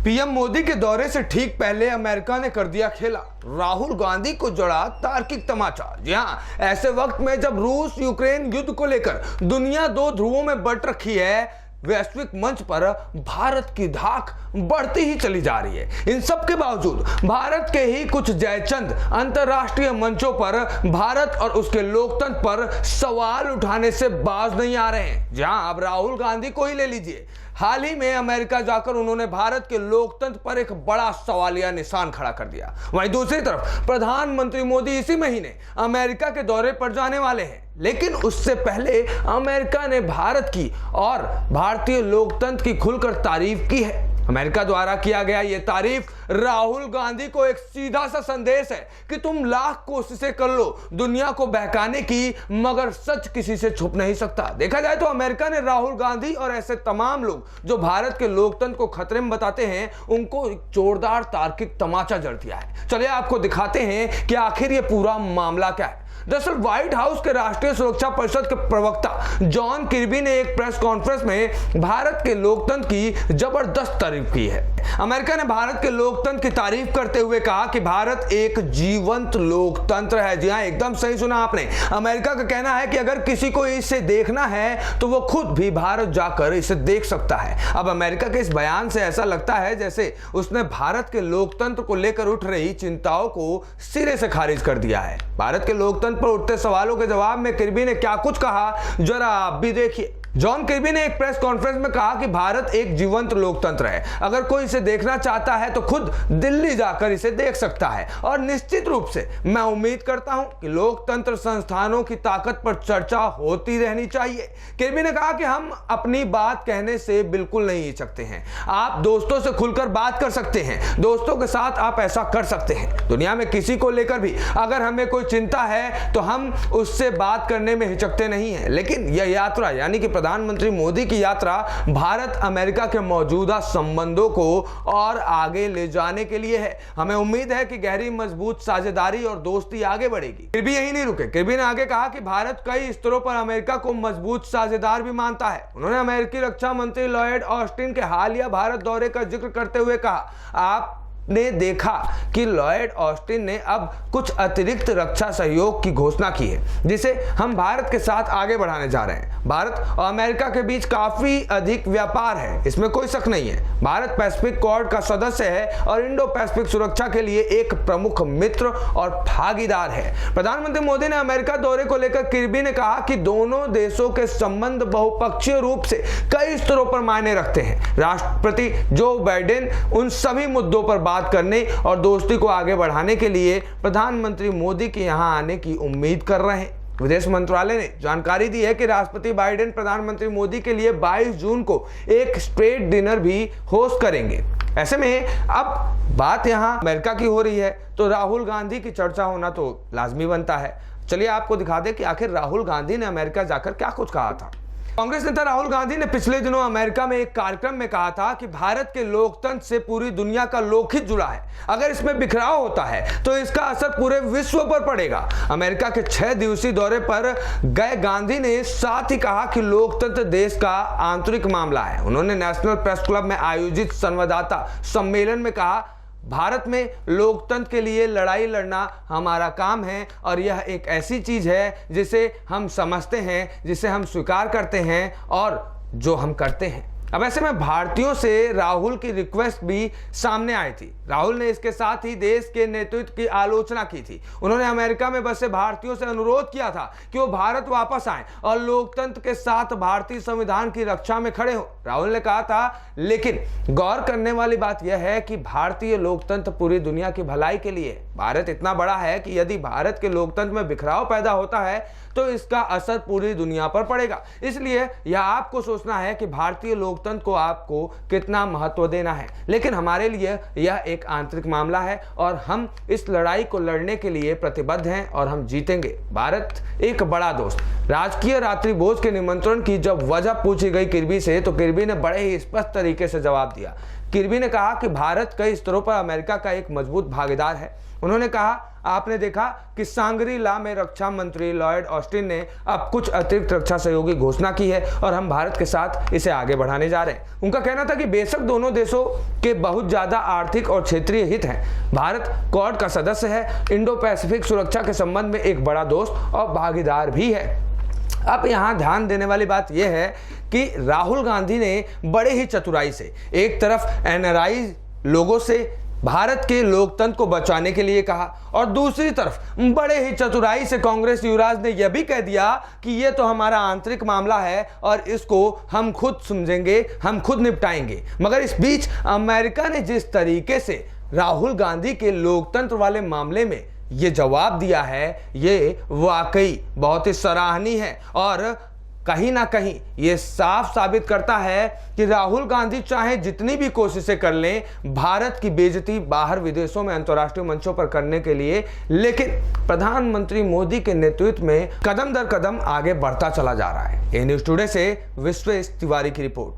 PM Modi के दौरे से ठीक पहले अमेरिका ने कर दिया खेला, राहुल गांधी को जड़ा तार्किक तमाचा। जी हां, ऐसे वक्त में जब रूस यूक्रेन युद्ध को लेकर दुनिया दो ध्रुवों में बंट रखी है, वैश्विक मंच पर भारत की धाक बढ़ती ही चली जा रही है। इन सब के बावजूद भारत के ही कुछ जयचंद अंतरराष्ट्रीय मंचों पर भारत और उसके लोकतंत्र पर सवाल उठाने से बाज नहीं आ रहे हैं। जहां अब राहुल गांधी को ही ले लीजिए, हाल ही में अमेरिका जाकर उन्होंने भारत के लोकतंत्र पर एक बड़ा सवालिया निशान खड़ा कर दिया। वहीं दूसरी तरफ प्रधानमंत्री मोदी इसी महीने अमेरिका के दौरे पर जाने वाले हैं, लेकिन उससे पहले अमेरिका ने भारत की और भारतीय लोकतंत्र की खुलकर तारीफ की है। अमेरिका द्वारा किया गया यह तारीफ राहुल गांधी को एक सीधा सा संदेश है कि तुम लाख कोशिशें कर लो दुनिया को बहकाने की, मगर सच किसी से छुप नहीं सकता। देखा जाए तो अमेरिका ने राहुल गांधी और ऐसे तमाम लोग जो भारत के लोकतंत्र को खतरे में बताते हैं, उनको एक जोरदार तार्किक तमाचा जड़ दिया है। चलिए आपको दिखाते हैं कि आखिर ये पूरा मामला क्या है। दरअसल व्हाइट हाउस के राष्ट्रीय सुरक्षा परिषद के प्रवक्ता जॉन किर्बी ने एक प्रेस कॉन्फ्रेंस में भारत के लोकतंत्र की जबरदस्त तारीफ की है। अमेरिका ने भारत के लोकतंत्र की तारीफ करते हुए कहा कि भारत एक जीवंत लोकतंत्र है। जी हां, एकदम सही सुना आपने। अमेरिका का कहना है कि अगर किसी को इसे देखना है तो वो खुद भी भारत जाकर इसे देख सकता है। अब अमेरिका के इस बयान से ऐसा लगता है जैसे उसने भारत के लोकतंत्र को लेकर उठ रही चिंताओं को सिरे से खारिज कर दिया है। भारत के लोकतंत्र पर उठते सवालों के जवाब में किर्बी ने क्या कुछ कहा, जरा आप भी देखिए। जॉन किर्बी ने एक प्रेस कॉन्फ्रेंस में कहा कि भारत एक जीवंत लोकतंत्र है। अगर कोई इसे देखना चाहता है तो खुद दिल्ली जाकर इसे देख सकता है, और निश्चित रूप से मैं उम्मीद करता हूं कि लोकतंत्र संस्थानों की ताकत पर चर्चा होती रहनी चाहिए। किर्बी ने कहा कि हम अपनी बात कहने से बिल्कुल नहीं हिचकते हैं। आप दोस्तों से खुलकर बात कर सकते हैं, दोस्तों के साथ आप ऐसा कर सकते हैं। दुनिया में किसी को लेकर भी अगर हमें कोई चिंता है तो हम उससे बात करने में हिचकते नहीं हैं। लेकिन यह यात्रा यानी कि प्रधानमंत्री मोदी की यात्रा भारत अमेरिका के मौजूदा संबंधों को और आगे ले जाने के लिए है। हमें उम्मीद है कि गहरी मजबूत साझेदारी और दोस्ती आगे बढ़ेगी। किर्बी यही नहीं रुके। किर्बी ने आगे कहा कि भारत कई स्तरों पर अमेरिका को मजबूत साझेदार भी मानता है। उन्होंने अमेरिकी रक्षा मंत्री लॉयड ऑस्टिन के हालिया भारत दौरे का जिक्र करते हुए कहा, आपने देखा कि लॉयड ऑस्टिन ने अब कुछ अतिरिक्त रक्षा सहयोग की घोषणा की है, जिसे हम भारत के साथ आगे बढ़ाने जा रहे हैं। भारत और अमेरिका के बीच काफी अधिक व्यापार है, इसमें कोई शक नहीं है। भारत पैसिफिक कॉर्ड का सदस्य है और इंडो पैसिफिक सुरक्षा के लिए एक प्रमुख मित्र और भागीदार है। प्रधानमंत्री मोदी ने अमेरिका दौरे को लेकर किर्बी ने कहा कि दोनों देशों के संबंध बहुपक्षीय रूप से कई स्तरों पर मायने रखते हैं। राष्ट्रपति जो बाइडेन उन सभी मुद्दों पर बात करने और दोस्ती को आगे बढ़ाने के लिए प्रधानमंत्री मोदी के यहां आने की उम्मीद कर रहे हैं। विदेश मंत्रालय ने जानकारी दी है कि राष्ट्रपति बाइडेन प्रधानमंत्री मोदी के लिए 22 जून को एक स्ट्रेट डिनर भी होस्ट करेंगे। ऐसे में अब बात यहां अमेरिका की हो रही है तो राहुल गांधी की चर्चा होना तो लाजमी बनता है। चलिए आपको दिखा दें कि आखिर राहुल गांधी ने अमेरिका जाकर क्या कुछ कहा था। कांग्रेस नेता राहुल गांधी ने पिछले दिनों अमेरिका में एक कार्यक्रम में कहा था कि भारत के लोकतंत्र से पूरी दुनिया का लोकहित जुड़ा है। अगर इसमें बिखराव होता है तो इसका असर पूरे विश्व पर पड़ेगा। अमेरिका के 6 दिवसीय दौरे पर गए गांधी ने साथ ही कहा कि लोकतंत्र देश का आंतरिक मामला है। उन्होंने नेशनल प्रेस क्लब में आयोजित संवाददाता सम्मेलन में कहा, भारत में लोकतंत्र के लिए लड़ाई लड़ना हमारा काम है और यह एक ऐसी चीज है जिसे हम समझते हैं, जिसे हम स्वीकार करते हैं और जो हम करते हैं। अब ऐसे में भारतीयों से राहुल की रिक्वेस्ट भी सामने आई थी। राहुल ने इसके साथ ही देश के नेतृत्व की आलोचना की थी। उन्होंने अमेरिका में बसे भारतीयों से अनुरोध किया था कि वो भारत वापस आएं और लोकतंत्र के साथ भारतीय संविधान की रक्षा में खड़े हों। राहुल ने कहा था, लेकिन गौर करने वाली बात यह है कि भारतीय लोकतंत्र पूरी दुनिया की भलाई के लिए है। भारत इतना बड़ा है कि यदि भारत के लोकतंत्र में बिखराव पैदा होता है तो इसका असर पूरी दुनिया पर पड़ेगा। इसलिए यह आपको सोचना है कि भारतीय लोकतंत्र को आपको कितना महत्व देना है। लेकिन हमारे लिए यह एक आंतरिक मामला है और हम इस लड़ाई को लड़ने के लिए प्रतिबद्ध हैं और हम जीतेंगे। भारत एक बड़ा दोस्त। राजकीय रात्रि भोज के निमंत्रण की जब वजह पूछी गई किर्बी से तो किर्बी ने बड़े ही स्पष्ट तरीके से जवाब दिया। किर्बी ने कहा कि भारत कई स्तरों पर अमेरिका का एक मजबूत भागीदार है। उन्होंने कहा, आपने देखा कि सांग्री-ला में रक्षा मंत्री लॉयड ऑस्टिन ने अब कुछ अतिरिक्त रक्षा सहयोग की घोषणा की है और हम भारत के साथ इसे आगे बढ़ाने जा रहे हैं। उनका कहना था कि बेशक दोनों देशों के बहुत ज्यादा आर्थिक और क्षेत्रीय हित हैं, भारत क्वाड का सदस्य है, इंडो पैसिफिक सुरक्षा के संबंध में एक बड़ा दोस्त और भागीदार भी है। अब यहाँ ध्यान देने वाली बात यह है कि राहुल गांधी ने बड़े ही चतुराई से एक तरफ एनआरआई लोगों से भारत के लोकतंत्र को बचाने के लिए कहा और दूसरी तरफ बड़े ही चतुराई से कांग्रेस युवराज ने यह भी कह दिया कि यह तो हमारा आंतरिक मामला है और इसको हम खुद समझेंगे, हम खुद निपटाएंगे। मगर इस बीच अमेरिका ने जिस तरीके से राहुल गांधी के लोकतंत्र वाले मामले में ये जवाब दिया है, ये वाकई बहुत ही सराहनीय है और कहीं ना कहीं ये साफ साबित करता है कि राहुल गांधी चाहे जितनी भी कोशिशें कर लें भारत की बेइज्जती बाहर विदेशों में अंतर्राष्ट्रीय मंचों पर करने के लिए, लेकिन प्रधानमंत्री मोदी के नेतृत्व में कदम दर कदम आगे बढ़ता चला जा रहा है। ए न्यूज़ टुडे से विश्वेश तिवारी की रिपोर्ट।